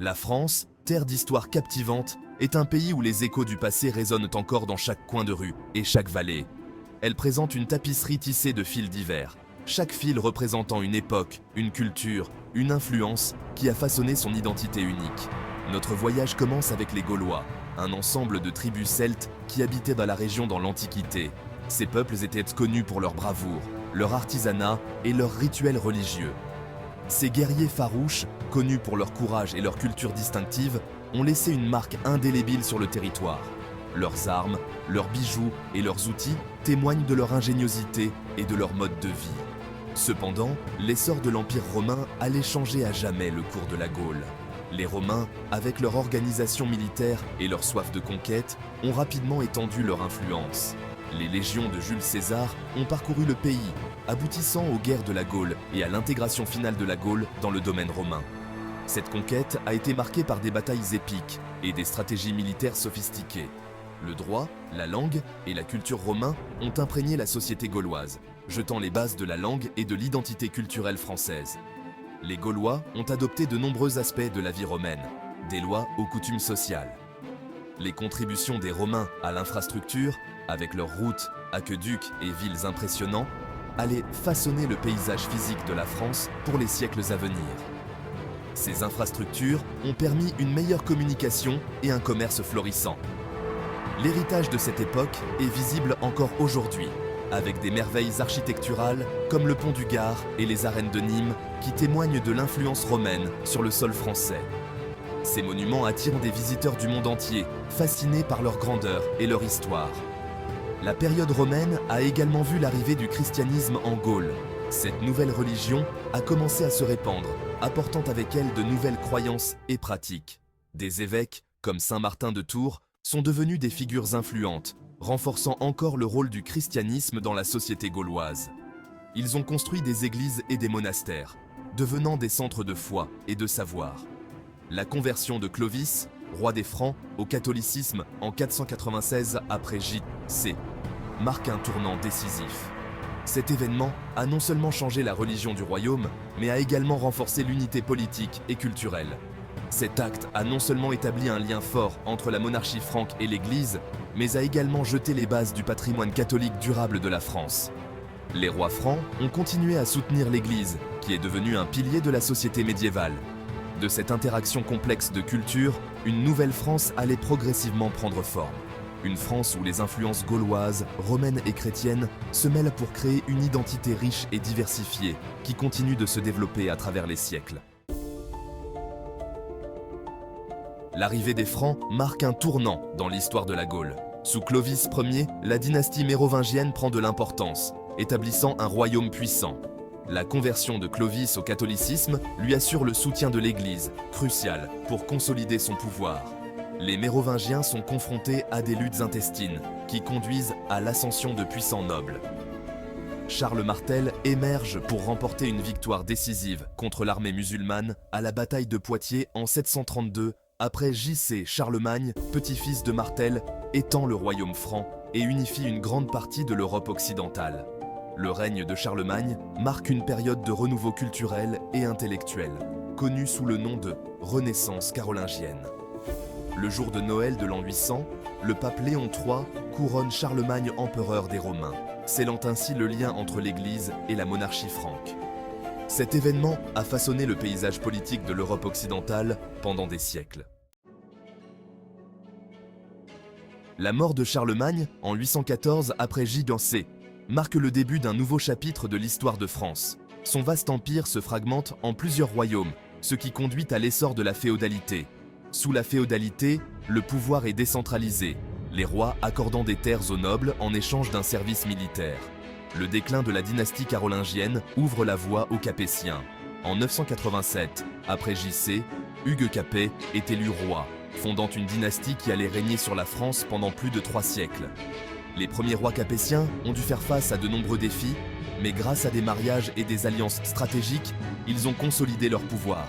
La France, terre d'histoire captivante, est un pays où les échos du passé résonnent encore dans chaque coin de rue et chaque vallée. Elle présente une tapisserie tissée de fils divers, chaque fil représentant une époque, une culture, une influence qui a façonné son identité unique. Notre voyage commence avec les Gaulois, un ensemble de tribus celtes qui habitaient dans la région dans l'Antiquité. Ces peuples étaient connus pour leur bravoure, leur artisanat et leurs rituels religieux. Ces guerriers farouches, connus pour leur courage et leur culture distinctive, ont laissé une marque indélébile sur le territoire. Leurs armes, leurs bijoux et leurs outils témoignent de leur ingéniosité et de leur mode de vie. Cependant, l'essor de l'Empire romain allait changer à jamais le cours de la Gaule. Les Romains, avec leur organisation militaire et leur soif de conquête, ont rapidement étendu leur influence. Les légions de Jules César ont parcouru le pays, aboutissant aux guerres de la Gaule et à l'intégration finale de la Gaule dans le domaine romain. Cette conquête a été marquée par des batailles épiques et des stratégies militaires sophistiquées. Le droit, la langue et la culture romains ont imprégné la société gauloise, jetant les bases de la langue et de l'identité culturelle française. Les Gaulois ont adopté de nombreux aspects de la vie romaine, des lois aux coutumes sociales. Les contributions des Romains à l'infrastructure, avec leurs routes, aqueducs et villes impressionnants, allaient façonner le paysage physique de la France pour les siècles à venir. Ces infrastructures ont permis une meilleure communication et un commerce florissant. L'héritage de cette époque est visible encore aujourd'hui, avec des merveilles architecturales comme le pont du Gard et les arènes de Nîmes qui témoignent de l'influence romaine sur le sol français. Ces monuments attirent des visiteurs du monde entier, fascinés par leur grandeur et leur histoire. La période romaine a également vu l'arrivée du christianisme en Gaule. Cette nouvelle religion a commencé à se répandre, apportant avec elle de nouvelles croyances et pratiques. Des évêques, comme Saint Martin de Tours, sont devenus des figures influentes, renforçant encore le rôle du christianisme dans la société gauloise. Ils ont construit des églises et des monastères, devenant des centres de foi et de savoir. La conversion de Clovis, roi des Francs, au catholicisme en 496 après J.C. marque un tournant décisif. Cet événement a non seulement changé la religion du royaume, mais a également renforcé l'unité politique et culturelle. Cet acte a non seulement établi un lien fort entre la monarchie franque et l'Église, mais a également jeté les bases du patrimoine catholique durable de la France. Les rois francs ont continué à soutenir l'Église, qui est devenue un pilier de la société médiévale. De cette interaction complexe de cultures, une nouvelle France allait progressivement prendre forme. Une France où les influences gauloises, romaines et chrétiennes se mêlent pour créer une identité riche et diversifiée qui continue de se développer à travers les siècles. L'arrivée des Francs marque un tournant dans l'histoire de la Gaule. Sous Clovis Ier, la dynastie mérovingienne prend de l'importance, établissant un royaume puissant. La conversion de Clovis au catholicisme lui assure le soutien de l'Église, crucial pour consolider son pouvoir. Les Mérovingiens sont confrontés à des luttes intestines qui conduisent à l'ascension de puissants nobles. Charles Martel émerge pour remporter une victoire décisive contre l'armée musulmane à la bataille de Poitiers en 732, après J.C. Charlemagne, petit-fils de Martel, étend le royaume franc et unifie une grande partie de l'Europe occidentale. Le règne de Charlemagne marque une période de renouveau culturel et intellectuel, connue sous le nom de Renaissance carolingienne. Le jour de Noël de l'an 800, le pape Léon III couronne Charlemagne empereur des Romains, scellant ainsi le lien entre l'Église et la monarchie franque. Cet événement a façonné le paysage politique de l'Europe occidentale pendant des siècles. La mort de Charlemagne, en 814 après J.C., marque le début d'un nouveau chapitre de l'histoire de France. Son vaste empire se fragmente en plusieurs royaumes, ce qui conduit à l'essor de la féodalité. Sous la féodalité, le pouvoir est décentralisé, les rois accordant des terres aux nobles en échange d'un service militaire. Le déclin de la dynastie carolingienne ouvre la voie aux Capétiens. En 987, après J.C., Hugues Capet est élu roi, fondant une dynastie qui allait régner sur la France pendant plus de 3 siècles. Les premiers rois capétiens ont dû faire face à de nombreux défis, mais grâce à des mariages et des alliances stratégiques, ils ont consolidé leur pouvoir.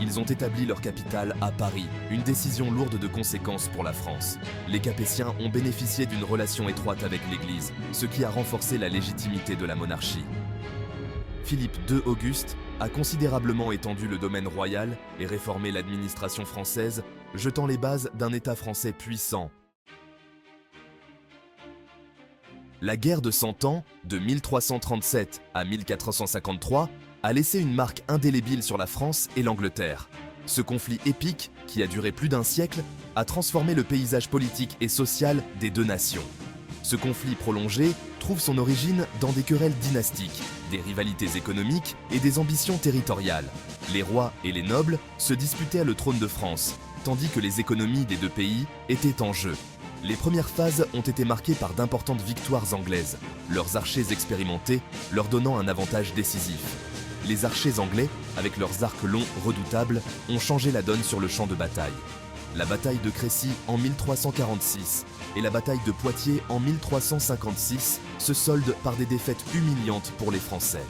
Ils ont établi leur capitale à Paris, une décision lourde de conséquences pour la France. Les Capétiens ont bénéficié d'une relation étroite avec l'Église, ce qui a renforcé la légitimité de la monarchie. Philippe II Auguste a considérablement étendu le domaine royal et réformé l'administration française, jetant les bases d'un État français puissant. La guerre de 100 ans, de 1337 à 1453, a laissé une marque indélébile sur la France et l'Angleterre. Ce conflit épique, qui a duré plus d'un siècle, a transformé le paysage politique et social des deux nations. Ce conflit prolongé trouve son origine dans des querelles dynastiques, des rivalités économiques et des ambitions territoriales. Les rois et les nobles se disputaient le trône de France, tandis que les économies des deux pays étaient en jeu. Les premières phases ont été marquées par d'importantes victoires anglaises, leurs archers expérimentés leur donnant un avantage décisif. Les archers anglais, avec leurs arcs longs redoutables, ont changé la donne sur le champ de bataille. La bataille de Crécy en 1346 et la bataille de Poitiers en 1356 se soldent par des défaites humiliantes pour les Français.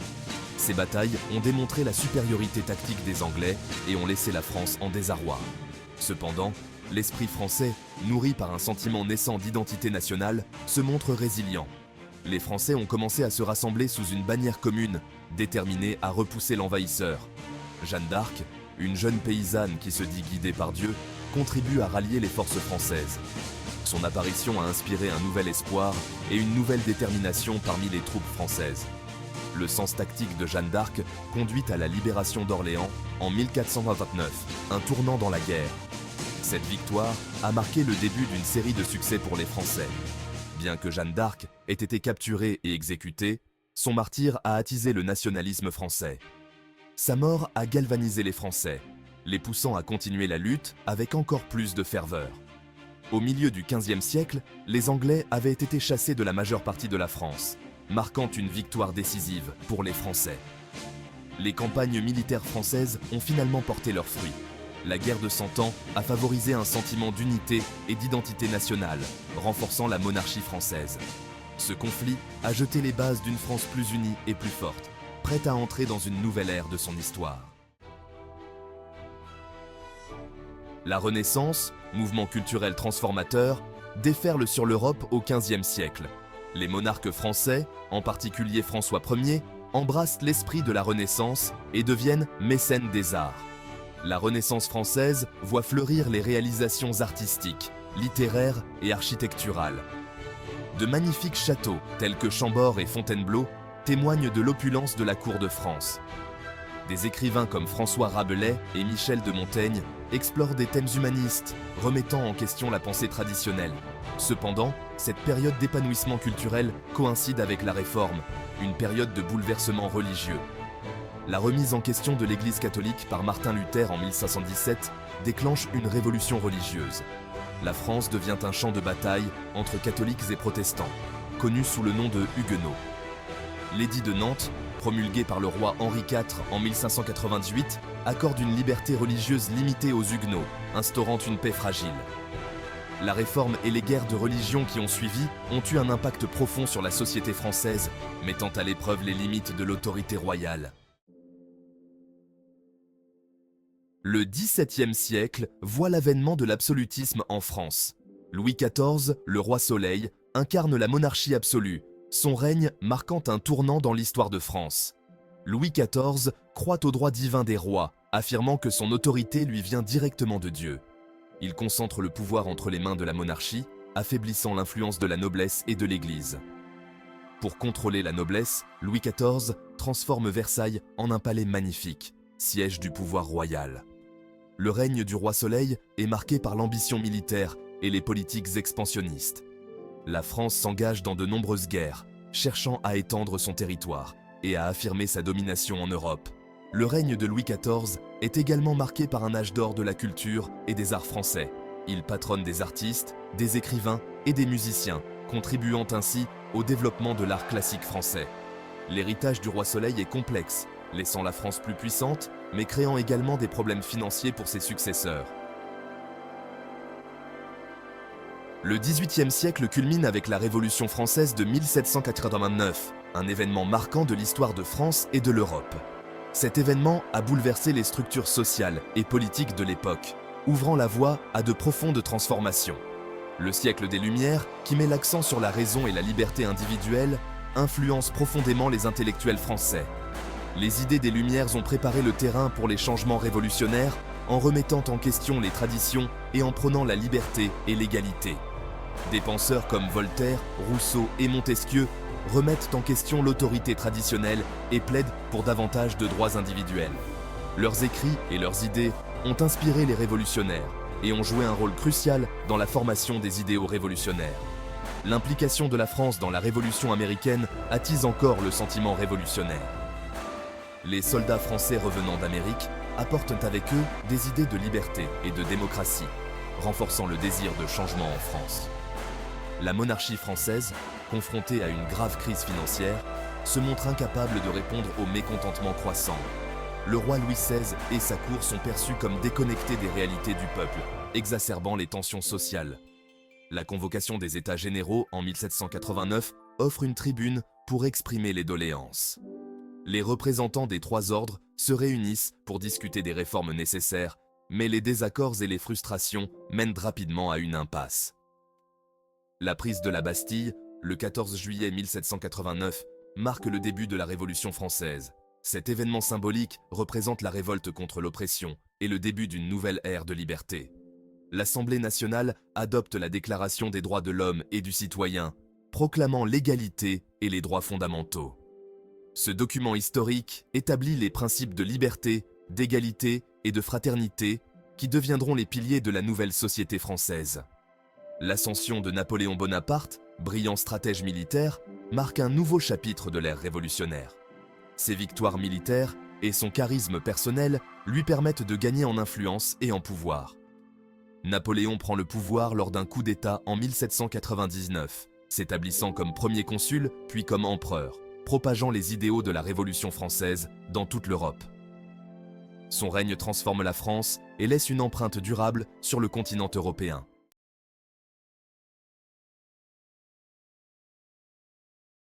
Ces batailles ont démontré la supériorité tactique des Anglais et ont laissé la France en désarroi. Cependant, l'esprit français, nourri par un sentiment naissant d'identité nationale, se montre résilient. Les Français ont commencé à se rassembler sous une bannière commune, déterminée à repousser l'envahisseur. Jeanne d'Arc, une jeune paysanne qui se dit guidée par Dieu, contribue à rallier les forces françaises. Son apparition a inspiré un nouvel espoir et une nouvelle détermination parmi les troupes françaises. Le sens tactique de Jeanne d'Arc conduit à la libération d'Orléans en 1429, un tournant dans la guerre. Cette victoire a marqué le début d'une série de succès pour les Français. Bien que Jeanne d'Arc ait été capturée et exécutée, son martyre a attisé le nationalisme français. Sa mort a galvanisé les Français, les poussant à continuer la lutte avec encore plus de ferveur. Au milieu du XVe siècle, les Anglais avaient été chassés de la majeure partie de la France, marquant une victoire décisive pour les Français. Les campagnes militaires françaises ont finalement porté leurs fruits. La guerre de 100 ans a favorisé un sentiment d'unité et d'identité nationale, renforçant la monarchie française. Ce conflit a jeté les bases d'une France plus unie et plus forte, prête à entrer dans une nouvelle ère de son histoire. La Renaissance, mouvement culturel transformateur, déferle sur l'Europe au XVe siècle. Les monarques français, en particulier François Ier, embrassent l'esprit de la Renaissance et deviennent mécènes des arts. La Renaissance française voit fleurir les réalisations artistiques, littéraires et architecturales. De magnifiques châteaux, tels que Chambord et Fontainebleau, témoignent de l'opulence de la cour de France. Des écrivains comme François Rabelais et Michel de Montaigne explorent des thèmes humanistes, remettant en question la pensée traditionnelle. Cependant, cette période d'épanouissement culturel coïncide avec la Réforme, une période de bouleversement religieux. La remise en question de l'Église catholique par Martin Luther en 1517 déclenche une révolution religieuse. La France devient un champ de bataille entre catholiques et protestants, connu sous le nom de Huguenots. L'édit de Nantes, promulgué par le roi Henri IV en 1598, accorde une liberté religieuse limitée aux Huguenots, instaurant une paix fragile. La Réforme et les guerres de religion qui ont suivi ont eu un impact profond sur la société française, mettant à l'épreuve les limites de l'autorité royale. Le XVIIe siècle voit l'avènement de l'absolutisme en France. Louis XIV, le roi Soleil, incarne la monarchie absolue, son règne marquant un tournant dans l'histoire de France. Louis XIV croit au droit divin des rois, affirmant que son autorité lui vient directement de Dieu. Il concentre le pouvoir entre les mains de la monarchie, affaiblissant l'influence de la noblesse et de l'Église. Pour contrôler la noblesse, Louis XIV transforme Versailles en un palais magnifique, siège du pouvoir royal. Le règne du roi Soleil est marqué par l'ambition militaire et les politiques expansionnistes. La France s'engage dans de nombreuses guerres, cherchant à étendre son territoire et à affirmer sa domination en Europe. Le règne de Louis XIV est également marqué par un âge d'or de la culture et des arts français. Il patronne des artistes, des écrivains et des musiciens, contribuant ainsi au développement de l'art classique français. L'héritage du roi Soleil est complexe, laissant la France plus puissante, mais créant également des problèmes financiers pour ses successeurs. Le XVIIIe siècle culmine avec la Révolution française de 1789, un événement marquant de l'histoire de France et de l'Europe. Cet événement a bouleversé les structures sociales et politiques de l'époque, ouvrant la voie à de profondes transformations. Le siècle des Lumières, qui met l'accent sur la raison et la liberté individuelle, influence profondément les intellectuels français. Les idées des Lumières ont préparé le terrain pour les changements révolutionnaires en remettant en question les traditions et en prônant la liberté et l'égalité. Des penseurs comme Voltaire, Rousseau et Montesquieu remettent en question l'autorité traditionnelle et plaident pour davantage de droits individuels. Leurs écrits et leurs idées ont inspiré les révolutionnaires et ont joué un rôle crucial dans la formation des idéaux révolutionnaires. L'implication de la France dans la Révolution américaine attise encore le sentiment révolutionnaire. Les soldats français revenant d'Amérique apportent avec eux des idées de liberté et de démocratie, renforçant le désir de changement en France. La monarchie française, confrontée à une grave crise financière, se montre incapable de répondre au mécontentement croissant. Le roi Louis XVI et sa cour sont perçus comme déconnectés des réalités du peuple, exacerbant les tensions sociales. La convocation des États généraux en 1789 offre une tribune pour exprimer les doléances. Les représentants des trois ordres se réunissent pour discuter des réformes nécessaires, mais les désaccords et les frustrations mènent rapidement à une impasse. La prise de la Bastille, le 14 juillet 1789, marque le début de la Révolution française. Cet événement symbolique représente la révolte contre l'oppression et le début d'une nouvelle ère de liberté. L'Assemblée nationale adopte la Déclaration des droits de l'homme et du citoyen, proclamant l'égalité et les droits fondamentaux. Ce document historique établit les principes de liberté, d'égalité et de fraternité qui deviendront les piliers de la nouvelle société française. L'ascension de Napoléon Bonaparte, brillant stratège militaire, marque un nouveau chapitre de l'ère révolutionnaire. Ses victoires militaires et son charisme personnel lui permettent de gagner en influence et en pouvoir. Napoléon prend le pouvoir lors d'un coup d'État en 1799, s'établissant comme premier consul puis comme empereur, propageant les idéaux de la Révolution française dans toute l'Europe. Son règne transforme la France et laisse une empreinte durable sur le continent européen.